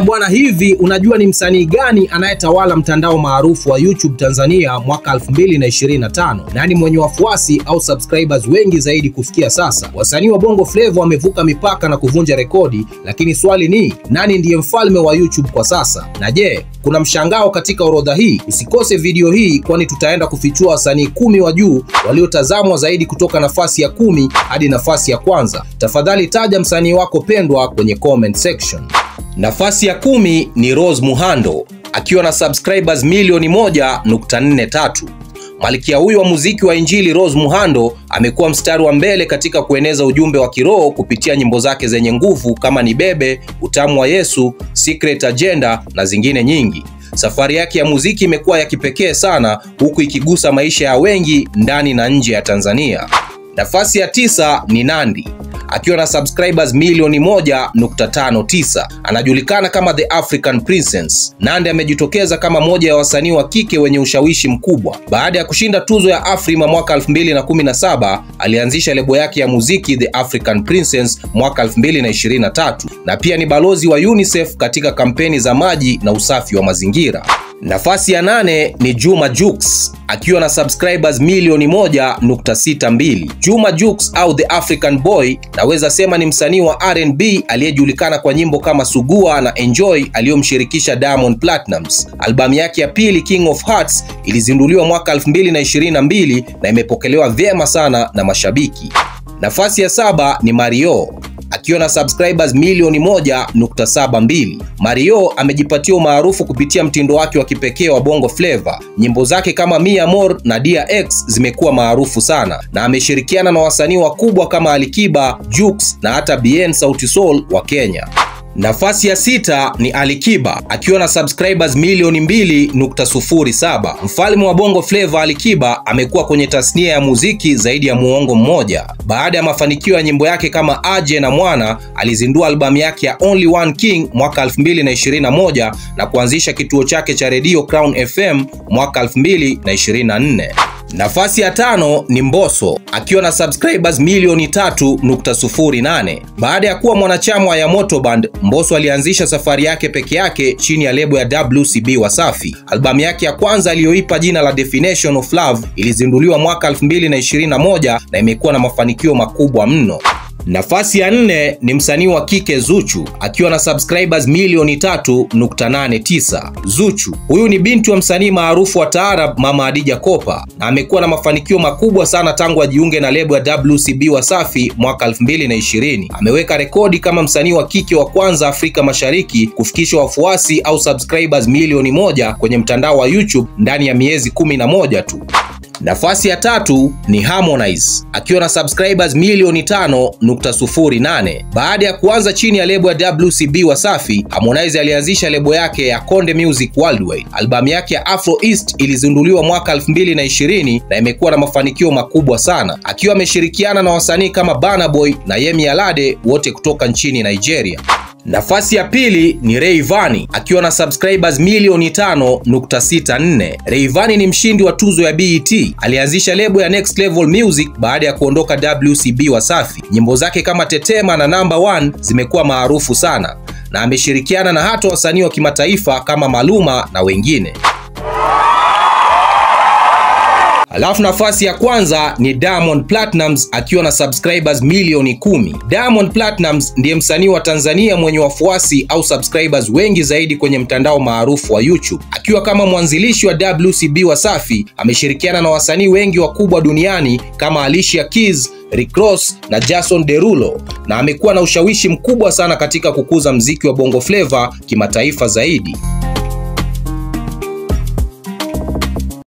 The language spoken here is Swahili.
Bwana, hivi unajua ni msanii gani anayetawala mtandao maarufu wa YouTube Tanzania mwaka 2025? Nani mwenye wafuasi au subscribers wengi zaidi kufikia sasa? Wasanii wa Bongo Flava wamevuka mipaka na kuvunja rekodi, lakini swali ni nani ndiye mfalme wa YouTube kwa sasa? Na je, kuna mshangao katika orodha hii? Usikose video hii, kwani tutaenda kufichua wasanii 10 wa juu waliotazamwa zaidi kutoka nafasi ya 10 hadi nafasi ya kwanza. Tafadhali taja msanii wako pendwa kwenye comment section. Nafasi ya 10 ni Rose Muhando akiwa na subscribers milioni 1.43. Malkia huyu wa muziki wa Injili Rose Muhando amekuwa mstari wa mbele katika kueneza ujumbe wa kiroho kupitia nyimbo zake zenye nguvu kama Ni Bebe, Utamu wa Yesu, Secret Agenda na zingine nyingi. Safari yake ya muziki imekuwa ya kipekee sana, huku ikigusa maisha ya wengi ndani na nje ya Tanzania. Nafasi ya 9 ni Nandy akiwa na subscribers milioni 1.59. Anajulikana kama The African Princess. Nandy amejitokeza kama moja ya wasanii wa kike wenye ushawishi mkubwa. Baada ya kushinda tuzo ya Afrima mwaka 2017, alianzisha lebo yake ya muziki The African Princess mwaka 2023, na pia ni balozi wa UNICEF katika kampeni za maji na usafi wa mazingira. Nafasi ya 8 ni Juma Jux akiwa na subscribers milioni 1.62. Juma Jux au The African Boy naweza sema ni msanii wa R&B aliyejulikana kwa nyimbo kama Sugua na Enjoy aliyomshirikisha Diamond Platnumz. Albamu yake ya pili King of Hearts ilizinduliwa mwaka 2022 na imepokelewa vyema sana na mashabiki. Nafasi ya 7 ni Mario akiwa na subscribers milioni 1.72. Mario amejipatia umaarufu kupitia mtindo wake wa kipekee wa Bongo Flava. Nyimbo zake kama Mi Amor na Dia X zimekuwa maarufu sana, na ameshirikiana na wasanii wakubwa kama Alikiba, Jux na hata Bien Sauti Sol wa Kenya. Nafasi ya 6 ni Alikiba akiwa na subscribers milioni 2.07. Mfalme wa Bongo Flava Alikiba amekuwa kwenye tasnia ya muziki zaidi ya muongo mmoja. Baada ya mafanikio ya nyimbo yake kama Aje na Mwana, alizindua albamu yake ya Only One King mwaka 2021 na kuanzisha kituo chake cha redio Crown FM mwaka 2024. Nafasi ya 5 ni Mbosso akiwa na subscribers milioni 3.08. Baada ya kuwa mwanachama wa Yamoto Band, Mbosso alianzisha safari yake peke yake chini ya lebo ya WCB Wasafi. Albamu yake ya kwanza aliyoipa jina la Definition of Love ilizinduliwa mwaka 2021 na imekuwa na mafanikio makubwa mno. Nafasi ya 4 ni msanii wa kike Zuchu akiwa na subscribers milioni 3.89. Zuchu huyu ni binti wa msanii maarufu wa taarab Mama Adija Kopa, na amekuwa na mafanikio makubwa sana tangu ajiunge na lebo ya WCB Wasafi mwaka 2020. Ameweka rekodi kama msanii wa kike wa kwanza Afrika Mashariki kufikisha wafuasi au subscribers milioni 1 kwenye mtandao wa YouTube ndani ya miezi 11 tu. Nafasi ya 3 ni Harmonize akiwa na subscribers milioni 5.08. Baada ya kuanza chini ya lebo ya WCB Wasafi, Harmonize alianzisha lebo yake ya Konde Music Worldwide. Albamu yake ya Afro East ilizinduliwa mwaka 2020 na imekuwa na mafanikio makubwa sana, akiwa ameshirikiana na wasanii kama Burna Boy na Yemi Alade, wote kutoka nchini Nigeria. Nafasi ya 2 ni Rayvanny akiwa na subscribers milioni 5.64. Rayvanny ni mshindi wa tuzo ya BET. Alianzisha lebo ya Next Level Music baada ya kuondoka WCB Wasafi. Nyimbo zake kama Tetema na Number 1 zimekuwa maarufu sana, na ameshirikiana na hata wasanii wa kimataifa kama Maluma na wengine. Alafu nafasi ya kwanza ni Diamond Platnumz akiwa na subscribers milioni 10. Diamond Platnumz ndiye msanii wa Tanzania mwenye wafuasi au subscribers wengi zaidi kwenye mtandao maarufu wa YouTube. Akiwa kama mwanzilishi wa WCB Wasafi, ameshirikiana na wasanii wengi wakubwa duniani kama Alicia Keys, Rick Ross na Jason Derulo, na amekuwa na ushawishi mkubwa sana katika kukuza mziki wa Bongo Flava kimataifa zaidi.